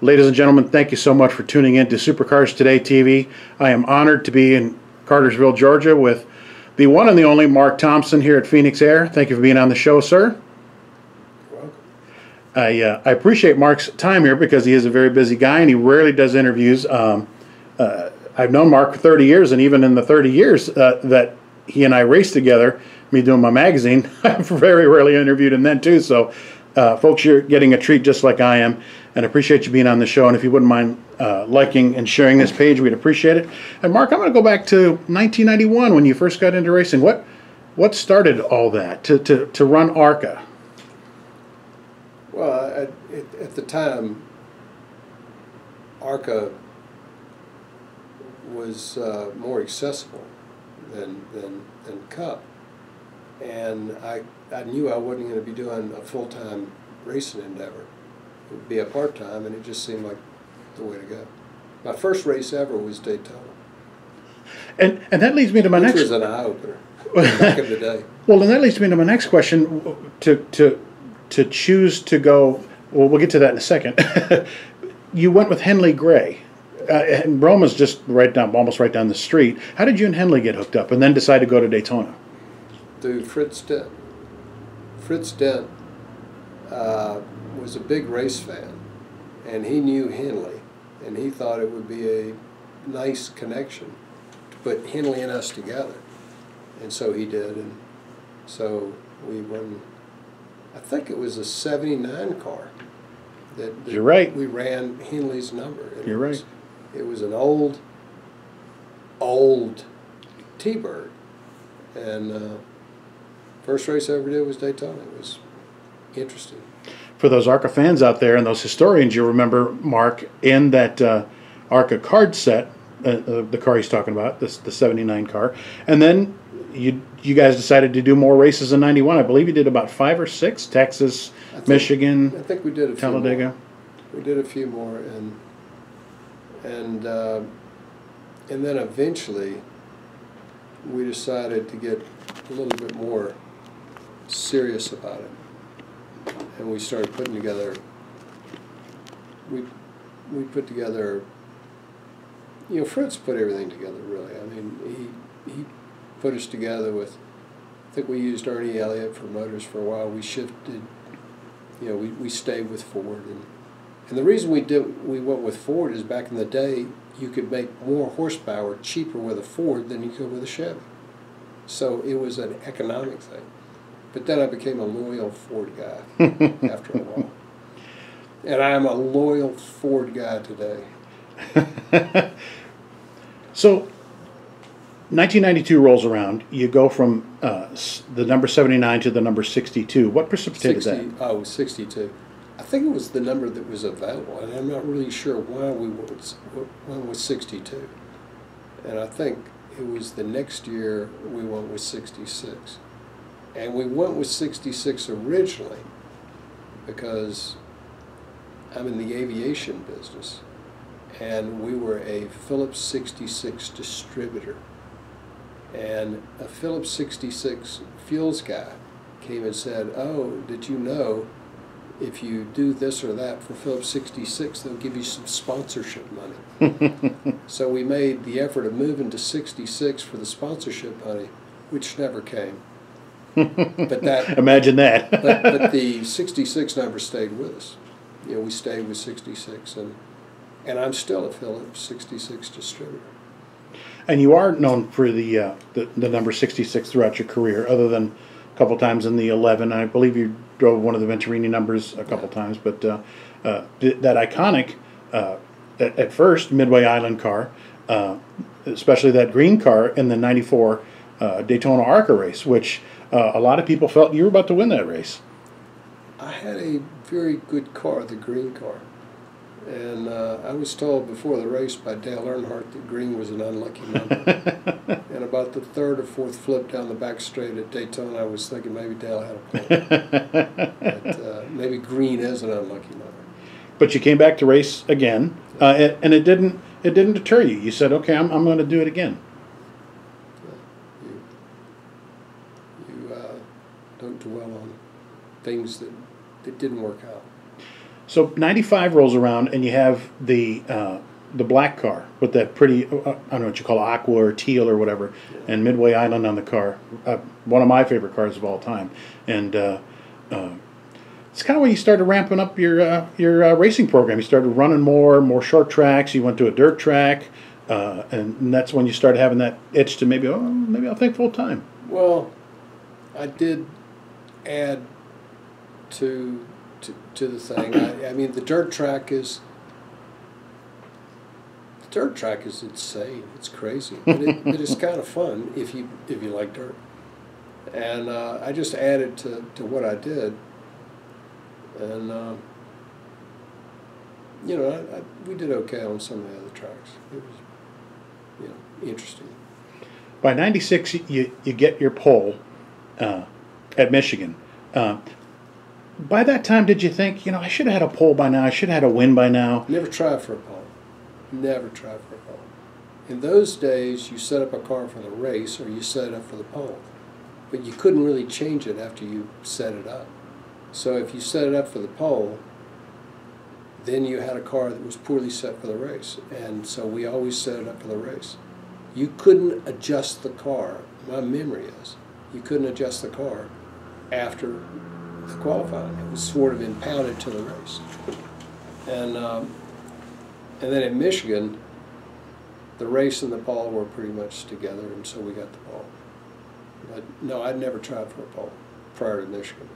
Ladies and gentlemen, thank you so much for tuning in to Supercars Today TV. I am honored to be in Cartersville, Georgia with the one and the only Mark Thompson here at Phoenix Air. Thank you for being on the show, sir. You're welcome. I appreciate Mark's time here because he is a very busy guy and he rarely does interviews. I've known Mark for 30 years, and even in the 30 years that he and I raced together, me doing my magazine, I've very rarely interviewed him then too. So folks, you're getting a treat just like I am, and I appreciate you being on the show. And if you wouldn't mind liking and sharing this page, we'd appreciate it. And Mark, I'm going to go back to 1991 when you first got into racing. What started all that to run ARCA? Well, at the time, ARCA was more accessible than Cup, and I knew I wasn't going to be doing a full-time racing endeavor. It would be a part-time, and it just seemed like the way to go. My first race ever was Daytona. And that leads me to my next. Which was an eye-opener back in the day. Well, and that leads me to my next question. To choose to go. Well, we'll get to that in a second. You went with Henley Gray, and Roma's just almost right down the street. How did you and Henley get hooked up, and then decide to go to Daytona? Through Fritz Dent. Fritz Dent was a big race fan, and he knew Henley, and he thought it would be a nice connection to put Henley and us together, and so he did, and so we won. I think it was a '79 car that You're right. We ran Henley's number. You're right. It was an old T-Bird, and first race I ever did was Daytona. It was interesting. For those ARCA fans out there and those historians, you remember Mark in that ARCA card set, the car he's talking about, the '79 car, and then you guys decided to do more races in '91. I believe you did about 5 or 6, Texas, Michigan. I think we did a few Talladega. more. We did a few more, and then eventually we decided to get a little bit more serious about it, and we started putting together. We put together. Fritz put everything together, really. I mean, he put us together with. I think we used Ernie Elliott for motors for a while. We shifted. We stayed with Ford, and the reason we went with Ford is back in the day you could make more horsepower cheaper with a Ford than you could with a Chevy. So it was an economic thing. But then I became a loyal Ford guy after a while. And I am a loyal Ford guy today. So 1992 rolls around. You go from the number 79 to the number 62. What precipitated that? Oh, 62. I think it was the number that was available, and I'm not really sure why we went with 62. And I think it was the next year we went with 66. And we went with 66 originally because I'm in the aviation business, and we were a Phillips 66 distributor. And a Phillips 66 fuels guy came and said, "Oh, did you know if you do this or that for Phillips 66, they'll give you some sponsorship money." So we made the effort of moving to 66 for the sponsorship money, which never came. But that Imagine that. but the 66 number stayed with us. We stayed with 66, and I'm still a Phillips 66 distributor. And you are known for the number 66 throughout your career, other than a couple times in the 11. I believe you drove one of the Venturini numbers a couple times, but that iconic, at first, Midway Island car, especially that green car in the '94 Daytona ARCA race, which a lot of people felt you were about to win that race. I had a very good car, the green car. And I was told before the race by Dale Earnhardt that green was an unlucky number. And about the third or fourth flip down the back straight at Daytona, I was thinking maybe Dale had a point. But maybe green is an unlucky number. But you came back to race again, and it didn't deter you. You said, "Okay, I'm going to do it again." You don't dwell on things that didn't work out. So 95 rolls around, and you have the black car with that pretty, I don't know what you call it, aqua or teal or whatever, and Midway Island on the car. One of my favorite cars of all time. And it's kind of when you started ramping up your racing program. You started running more short tracks. You went to a dirt track, and that's when you started having that itch to maybe I'll think full time. Well, I did add to the thing. I mean, the dirt track is insane. It's crazy, but it's kind of fun if you like dirt. And I just added to what I did, and you know, we did okay on some of the other tracks. It was, interesting. By 96, you get your pole at Michigan. By that time, did you think, I should have had a pole by now, I should have had a win by now? Never tried for a pole. Never tried for a pole. In those days, you set up a car for the race or you set it up for the pole. But you couldn't really change it after you set it up. So if you set it up for the pole, then you had a car that was poorly set for the race. And so we always set it up for the race. You couldn't adjust the car. My memory is, you couldn't adjust the car after the qualifying. It was sort of impounded to the race. And then in Michigan, the race and the pole were pretty much together, and so we got the pole. But no, I'd never tried for a pole prior to Michigan.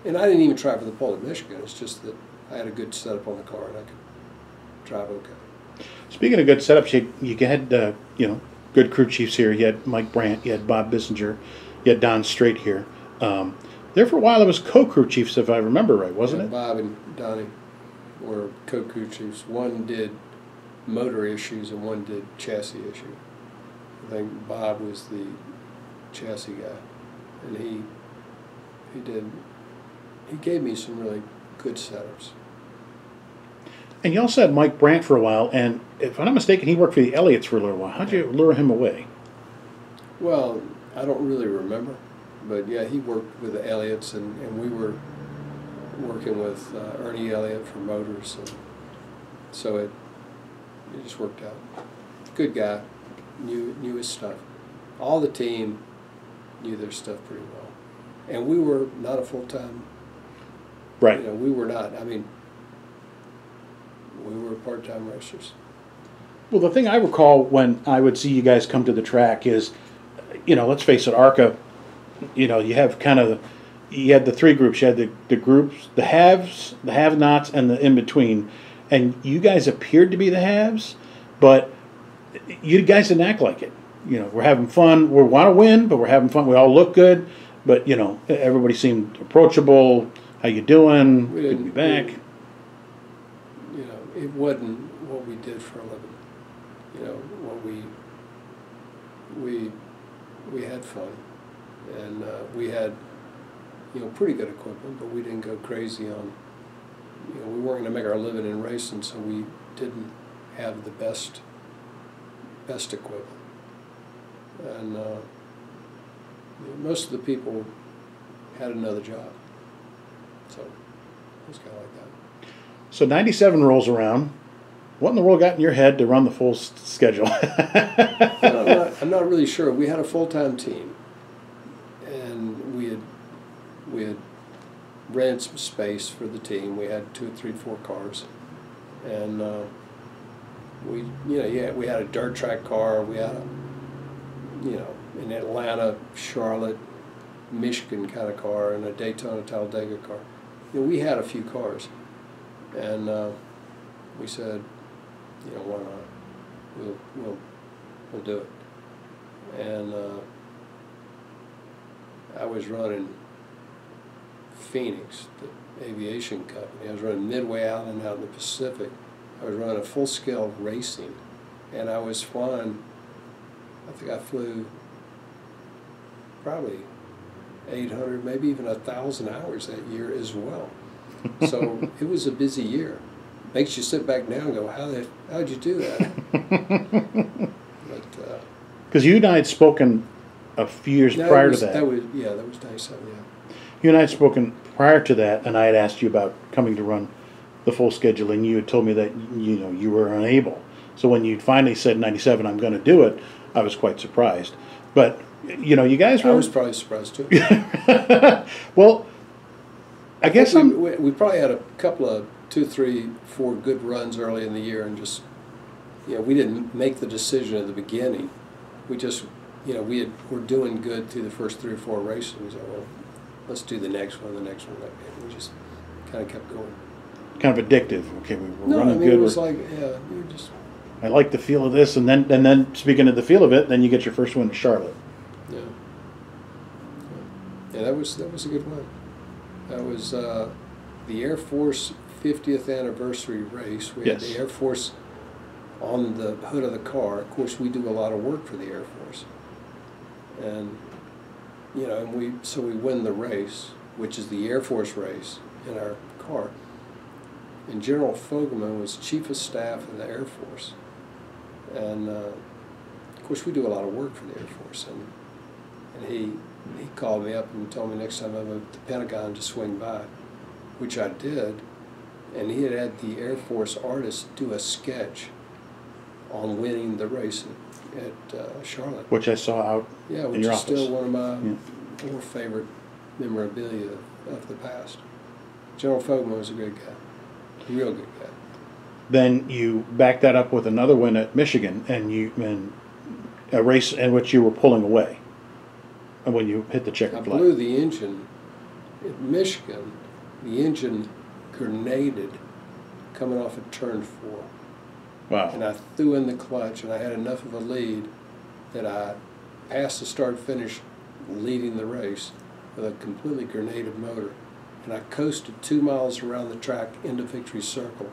And I didn't even try for the pole at Michigan. It's just that I had a good setup on the car and I could drive okay. Speaking of good setups, you had good crew chiefs here. You had Mike Brandt, you had Bob Bissinger, you had Don Strait here. There for a while it was co-crew chiefs, if I remember right, wasn't it? Bob and Donnie were co-crew chiefs. One did motor issues and one did chassis issue. I think Bob was the chassis guy, and he gave me some really good setups. And you also had Mike Brandt for a while, and if I'm not mistaken, he worked for the Elliots for a little while. How'd you lure him away? Well, I don't really remember, but yeah, he worked with the Elliots, and we were working with Ernie Elliott for motors, and so it just worked out. Good guy, knew his stuff. All the team knew their stuff pretty well, and we were not a full-time. Right. We were not. I mean, we were part-time racers. Well, the thing I recall when I would see you guys come to the track is, let's face it, ARCA, you have you had the three groups. You had the groups, the haves, the have-nots, and the in-between. And you guys appeared to be the haves, but you guys didn't act like it. We're having fun. We want to win, but we're having fun. We all look good, but, everybody seemed approachable. How you doing? Good to be back. It wasn't what we did for a living. We had fun, and we had pretty good equipment, but we didn't go crazy on. We weren't going to make our living in racing, so we didn't have the best equipment, and most of the people had another job, so it was kind of like that. So 97 rolls around. What in the world got in your head to run the full schedule? I'm not really sure. We had a full-time team, and we had rented some space for the team. We had 2, 3, 4 cars, and we had a dirt track car. We had an Atlanta, Charlotte, Michigan kind of car, and a Daytona Talladega car. We had a few cars, and we said, why not? We'll do it. And I was running Phoenix, the aviation company. I was running Midway Island out in the Pacific. I was running a full-scale racing, and I was flying. I think I flew probably 800, maybe even 1,000 hours that year as well. So it was a busy year. Makes you sit back now and go, how'd you do that? But because you and I had spoken a few years prior to that. That was 97, yeah. You and I had spoken prior to that, and I had asked you about coming to run the full schedule, and you had told me that you were unable. So when you finally said '97, I'm going to do it, I was quite surprised. But you guys were. I was probably surprised too. Well, I guess we probably had a couple of 2, 3, 4 good runs early in the year, and just we didn't make the decision at the beginning. We just we're doing good through the first 3 or 4 races. We said, well, let's do the next one, and we just kind of kept going. Kind of addictive. Okay, we were running good. It was like, you just. I like the feel of this, and then speaking of the feel of it, then you get your first win at Charlotte. Yeah, that was a good one. That was the Air Force 50th anniversary race. We had the Air Force on the hood of the car. Of course, we do a lot of work for the Air Force, and we win the race, which is the Air Force race, in our car. And General Fogelman was Chief of Staff of the Air Force, and of course we do a lot of work for the Air Force, and he called me up and told me next time I'm at the Pentagon to swing by, which I did, and he had the Air Force artist do a sketch on winning the race at Charlotte. Which I saw out in your office. Which is still one of my more favorite memorabilia of the past. General Fogelman was a great guy, a real good guy. Then you backed that up with another win at Michigan, and a race in which you were pulling away. And when you hit the checkered flag. I blew the engine at Michigan. The engine grenaded coming off of turn 4. Wow. And I threw in the clutch, and I had enough of a lead that I passed the start-finish leading the race with a completely grenaded motor. And I coasted 2 miles around the track into Victory Circle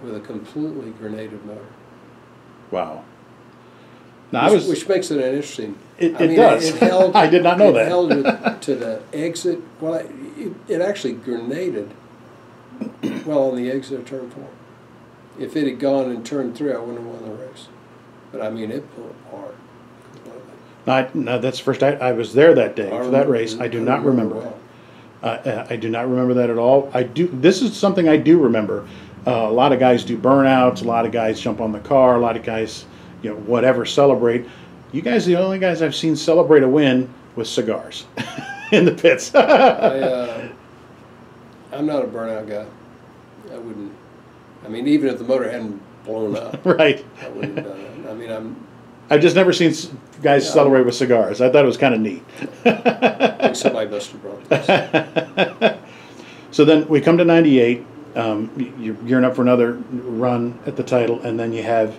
with a completely grenaded motor. Wow. Now, which makes it an interesting. It does. It held, I did not know that. It held to the exit. Well, it actually grenaded on the exit of turn 4. If it had gone in turn 3, I wouldn't have won the race. But I mean, it pulled apart completely. No, that's the first I was there that day for that race. I do not remember. Well. I do not remember that at all. This is something I do remember. A lot of guys do burnouts. A lot of guys jump on the car. A lot of guys, whatever, celebrate. You guys are the only guys I've seen celebrate a win with cigars in the pits. I'm not a burnout guy. I wouldn't. I mean, even if the motor hadn't blown up, right? I wouldn't have done that. I mean, I've just never seen guys celebrate with cigars. I thought it was kind of neat. I think somebody must have brought this. So then we come to '98. You're gearing up for another run at the title, and then you have,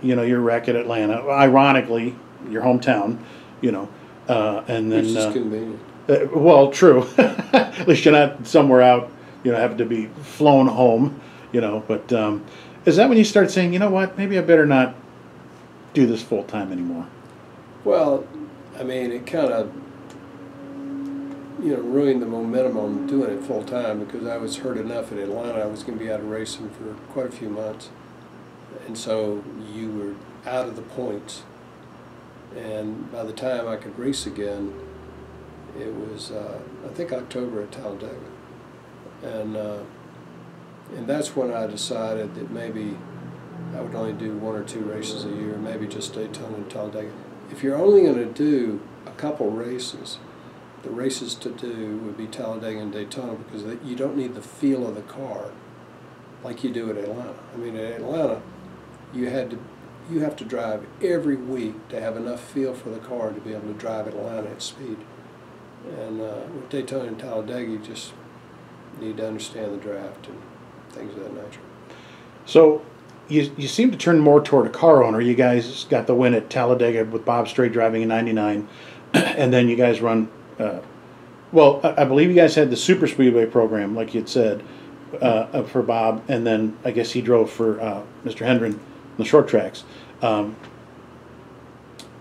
your wreck at Atlanta. Ironically, your hometown, and then. Which is convenient. Well, true. At least you're not somewhere out, having to be flown home, But is that when you start saying, what, maybe I better not do this full time anymore? Well, I mean, it kind of, ruined the momentum on doing it full time, because I was hurt enough in Atlanta. I was going to be out of racing for quite a few months. And so you were out of the points. And by the time I could race again, it was, I think, October at Talladega. And that's when I decided that maybe I would only do 1 or 2 races a year, maybe just Daytona and Talladega. If you're only going to do a couple races, the races to do would be Talladega and Daytona, because you don't need the feel of the car like you do at Atlanta. I mean, at Atlanta, you have to drive every week to have enough feel for the car to be able to drive Atlanta at speed. And with Daytona and Talladega, you just need to understand the draft and things of that nature. So you seem to turn more toward a car owner. You guys got the win at Talladega with Bob Strait driving in '99, and then you guys run. I believe you guys had the Super Speedway program, like you'd said, for Bob, and then I guess he drove for Mr. Hendren on the short tracks.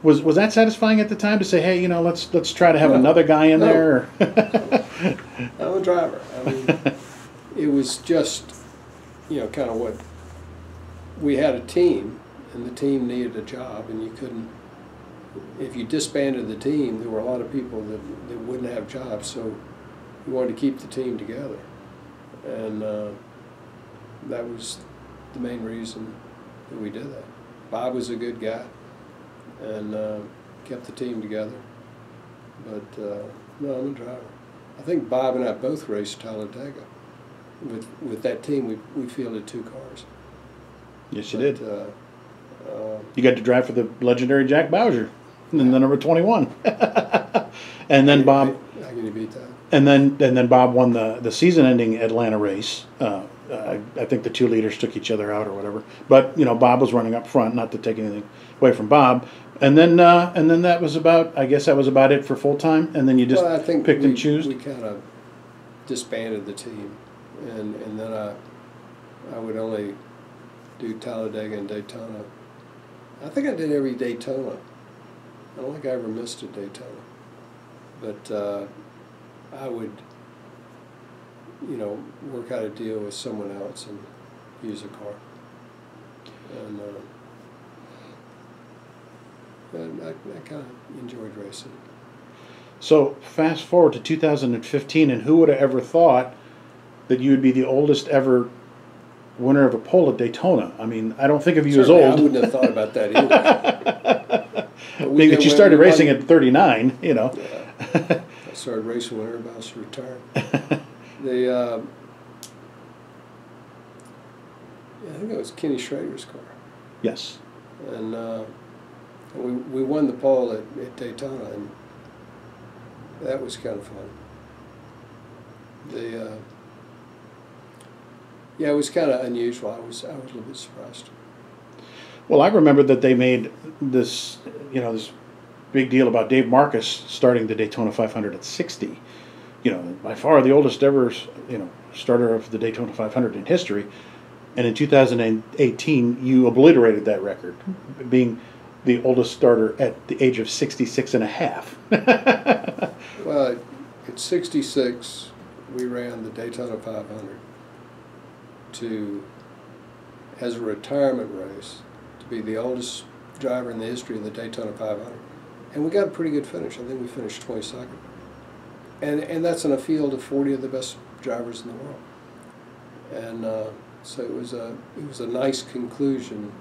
Was that satisfying at the time to say, hey, let's try to have another guy in there? I'm a driver. I mean, it was just, kind of what we had a team, and the team needed a job, and you couldn't. If you disbanded the team, there were a lot of people that wouldn't have jobs, so we wanted to keep the team together. And that was the main reason that we did that. Bob was a good guy and kept the team together. But no, I'm a driver. I think Bob and I both raced Talladega. With that team, we fielded 2 cars. Yes, you did. You got to drive for the legendary Jack Bowser in the number 21. And then Bob. How can you beat that? And then Bob won the season-ending Atlanta race. I think the 2 leaders took each other out or whatever. But Bob was running up front, not to take anything away from Bob. And then that was about. I guess that was about it for full time. And then you just picked and chose. We kind of disbanded the team, and then I would only do Talladega and Daytona. I think I did every Daytona. I don't think I ever missed a Daytona. But I would, work out a deal with someone else and use a car. And I kind of enjoyed racing. So fast forward to 2015, and who would have ever thought that you would be the oldest ever winner of a pole at Daytona? I mean, I don't think of you Certainly, as old. I wouldn't have thought about that either. Because you started racing at 39, Yeah. I started racing when everybody else retired. I think it was Kenny Schrader's car. Yes. And we won the pole at Daytona, and that was kind of fun. It was kind of unusual. I was a little bit surprised. Well, I remember that they made this, this big deal about Dave Marcus starting the Daytona 500 at 60. By far the oldest ever, starter of the Daytona 500 in history. And in 2018, you obliterated that record, being the oldest starter at the age of 66 and a half. Well, at 66, we ran the Daytona 500 as a retirement race, to be the oldest driver in the history of the Daytona 500. And we got a pretty good finish. I think we finished 22nd. And that's in a field of 40 of the best drivers in the world. And so it was a nice conclusion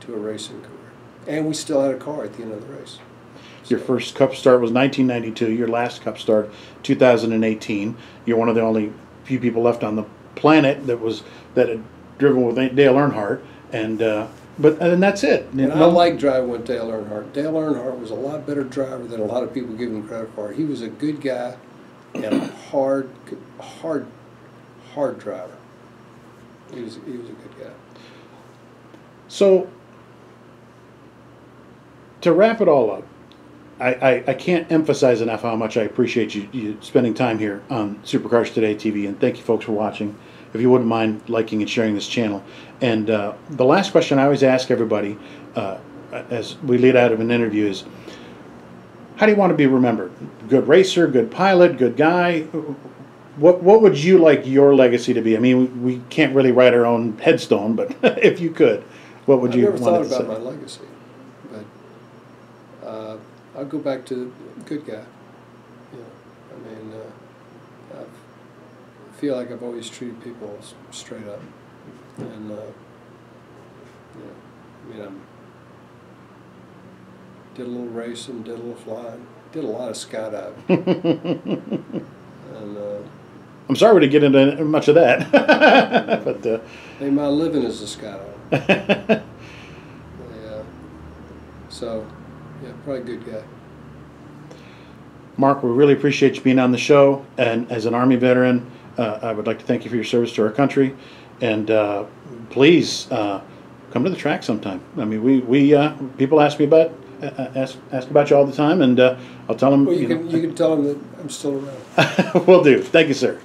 to a racing career. And we still had a car at the end of the race. Your first Cup start was 1992. Your last Cup start, 2018. You're one of the only few people left on the planet that had driven with Dale Earnhardt, and that's it. And I like driving with Dale Earnhardt. Dale Earnhardt was a lot better driver than a lot of people give him credit for. He was a good guy and a hard driver. He was a good guy. So, to wrap it all up, I can't emphasize enough how much I appreciate you spending time here on Supercars Today TV, and thank you folks for watching. If you wouldn't mind liking and sharing this channel. And the last question I always ask everybody as we lead out of an interview is, how do you want to be remembered? Good racer, good pilot, good guy? What would you like your legacy to be? I mean, we can't really write our own headstone, but if you could, what would you want to say? I've never thought about my legacy, but I'll go back to good guy. I feel like I've always treated people straight up, and did a little racing, did a little flying, did a lot of skydiving. And I'm sorry to get into much of that, but my living is a skydiver. Probably a good guy. Mark, we really appreciate you being on the show, and as an Army veteran, I would like to thank you for your service to our country, and please come to the track sometime. I mean, we people ask me about ask about you all the time, and I'll tell them. Well, you can tell them that I'm still around. Will do. Thank you, sir.